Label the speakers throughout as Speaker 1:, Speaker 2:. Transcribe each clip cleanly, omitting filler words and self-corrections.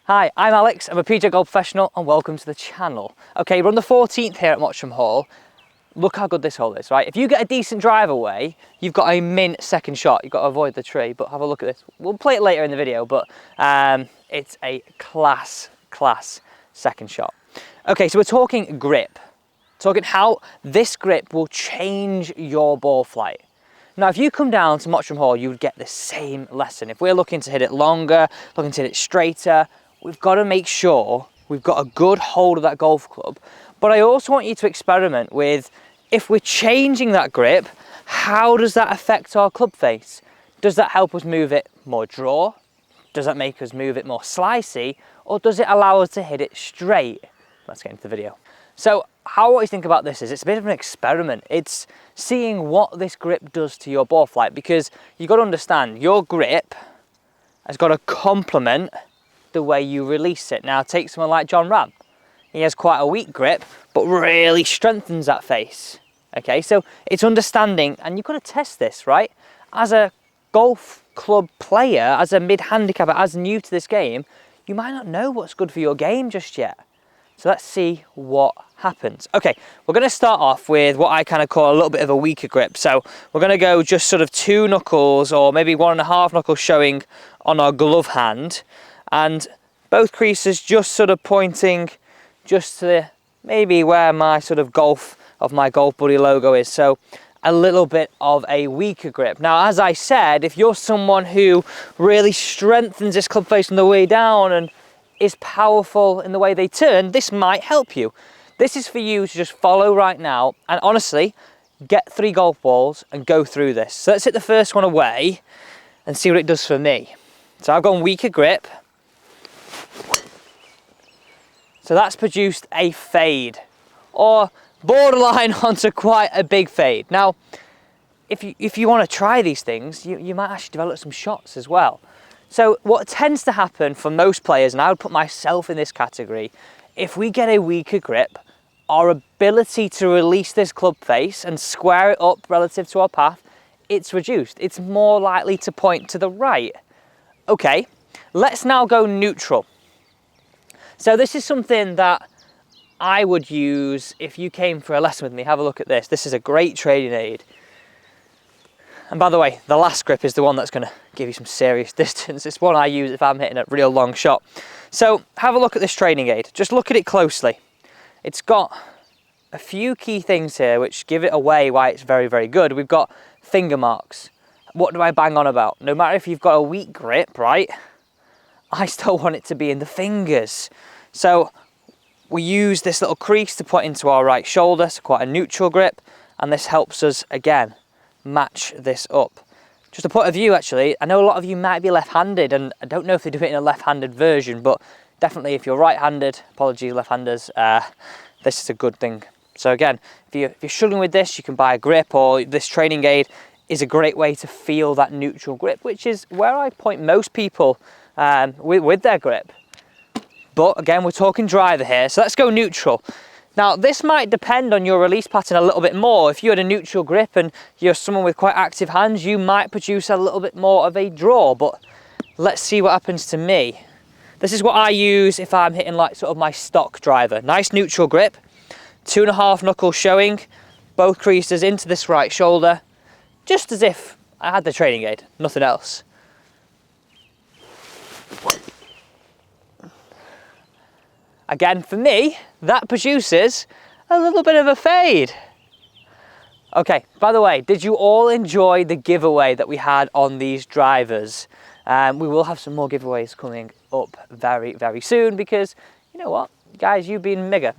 Speaker 1: Hi, I'm Alex, I'm a PJ Golf professional and welcome to the channel. Okay, we're on the 14th here at Mottram Hall. Look how good this hole is, right? If you get a decent drive away, you've got a mint second shot. You've got to avoid the tree, but have a look at this. We'll play it later in the video, but it's a class second shot. Okay, so we're talking grip. Talking how this grip will change your ball flight. Now, if you come down to Mottram Hall, you would get the same lesson. If we're looking to hit it longer, looking to hit it straighter, we've got to make sure we've got a good hold of that golf club. But I also want you to experiment with, if we're changing that grip, how does that affect our club face? Does that help us move it more draw? Does that make us move it more slicey? Or does it allow us to hit it straight? Let's get into the video. So how I always think about this is it's a bit of an experiment. It's seeing what this grip does to your ball flight, because you've got to understand your grip has got to complement the way you release it. Now take someone like John Ram. He has quite a weak grip, but really strengthens that face. Okay, so it's understanding, and you've got to test this, right? As a golf club player, as a mid-handicapper, as new to this game, you might not know what's good for your game just yet. So let's see what happens. Okay, we're going to start off with what I kind of call a little bit of a weaker grip. So we're going to go just sort of 2 knuckles or maybe 1.5 knuckles showing on our glove hand, and both creases just sort of pointing just to maybe where my sort of my Golf Buddy logo is. So a little bit of a weaker grip. Now, as I said, if you're someone who really strengthens this club face on the way down and is powerful in the way they turn, this might help you. This is for you to just follow right now, and honestly, get 3 golf balls and go through this. So let's hit the first one away and see what it does for me. So I've gone weaker grip. So that's produced a fade, or borderline onto quite a big fade. Now, if you want to try these things, you might actually develop some shots as well. So what tends to happen for most players, and I would put myself in this category, if we get a weaker grip, our ability to release this club face and square it up relative to our path, it's reduced. It's more likely to point to the right. Okay, let's now go neutral. So this is something that I would use if you came for a lesson with me. Have a look at this. This is a great training aid. And by the way, the last grip is the one that's going to give you some serious distance. It's one I use if I'm hitting a real long shot. So have a look at this training aid. Just look at it closely. It's got a few key things here which give it away why it's very, very good. We've got finger marks. What do I bang on about? No matter if you've got a weak grip, right? I still want it to be in the fingers. So we use this little crease to put into our right shoulder, so quite a neutral grip, and this helps us, again, match this up. Just a point of view, actually, I know a lot of you might be left-handed, and I don't know if they do it in a left-handed version, but definitely if you're right-handed, apologies left-handers, this is a good thing. So again, if you're struggling with this, you can buy a grip, or this training aid is a great way to feel that neutral grip, which is where I point most people with their grip. But again, we're talking driver here, so let's go neutral. Now, this might depend on your release pattern a little bit more. If you had a neutral grip and you're someone with quite active hands, you might produce a little bit more of a draw, but let's see what happens to me. This is what I use if I'm hitting like sort of my stock driver. Nice neutral grip, 2.5 knuckles showing, both creases into this right shoulder, just as if I had the training aid, nothing else. Again, for me, that produces a little bit of a fade. Okay, by the way, did you all enjoy the giveaway that we had on these drivers? We will have some more giveaways coming up very, very soon, because you know what? Guys, you've been mega.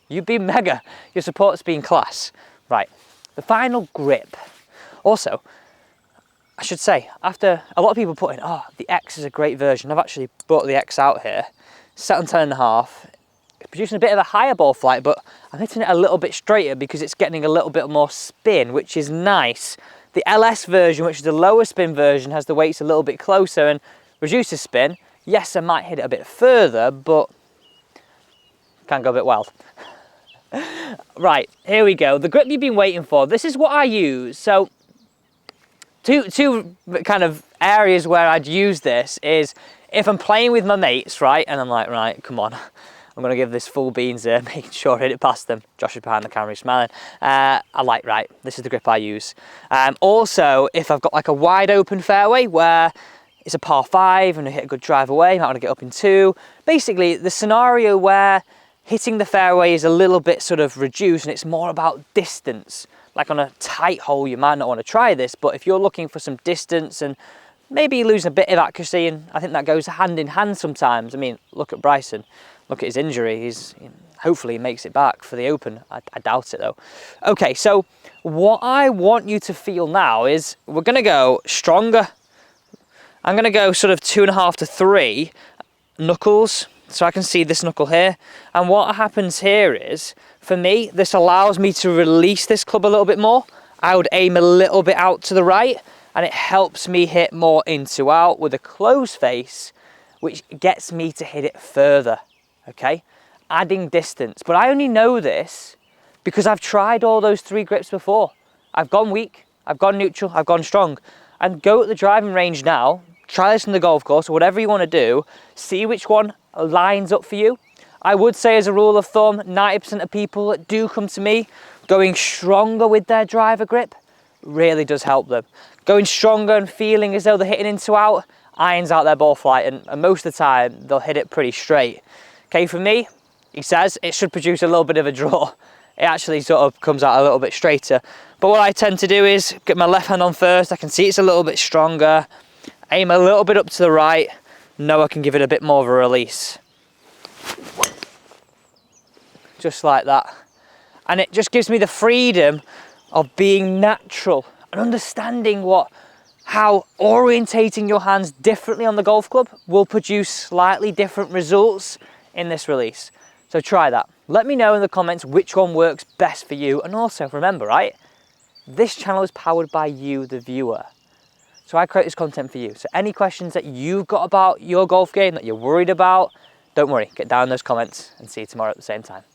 Speaker 1: You've been mega. Your support's been class. Right, the final grip. Also, I should say, after a lot of people put in, oh, the X is a great version. I've actually brought the X out here. Set on 10.5, it's producing a bit of a higher ball flight, but I'm hitting it a little bit straighter because it's getting a little bit more spin, which is nice. The LS version, which is the lower spin version, has the weights a little bit closer and reduces spin. Yes, I might hit it a bit further, but can go a bit wild. Right, here we go. The grip you've been waiting for. This is what I use. So two kind of areas where I'd use this is if I'm playing with my mates, right, and I'm like, right, come on, I'm going to give this full beans here, making sure I hit it past them. Josh is behind the camera, he's smiling. I like, right, this is the grip I use. Also, if I've got like a wide open fairway where it's a par 5 and I hit a good drive away, I might want to get up in 2. Basically, the scenario where hitting the fairway is a little bit sort of reduced and it's more about distance. Like on a tight hole, you might not want to try this, but if you're looking for some distance and maybe losing a bit of accuracy, and I think that goes hand in hand sometimes. I mean, look at Bryson, look at his injury. Hopefully he makes it back for the Open. I doubt it though. Okay, so what I want you to feel now is we're going to go stronger. I'm going to go sort of 2.5 to 3 knuckles, so I can see this knuckle here. And what happens here is, for me, this allows me to release this club a little bit more. I would aim a little bit out to the right, and it helps me hit more into out with a closed face, which gets me to hit it further, okay? Adding distance. But I only know this because I've tried all those 3 grips before. I've gone weak, I've gone neutral, I've gone strong. And go at the driving range now, try this on the golf course, or whatever you want to do, see which one lines up for you. I would say, as a rule of thumb, 90% of people that do come to me, going stronger with their driver grip really does help them. Going stronger and feeling as though they're hitting into out, irons out their ball flight, and most of the time they'll hit it pretty straight. Okay, for me, he says it should produce a little bit of a draw. It actually sort of comes out a little bit straighter. But what I tend to do is get my left hand on first. I can see it's a little bit stronger. Aim a little bit up to the right. Know I can give it a bit more of a release. Just like that. And it just gives me the freedom of being natural and understanding how orientating your hands differently on the golf club will produce slightly different results in this release. So try that. Let me know in the comments which one works best for you. And also remember, right, this channel is powered by you, the viewer. So I create this content for you. So any questions that you've got about your golf game that you're worried about, don't worry, get down in those comments and see you tomorrow at the same time.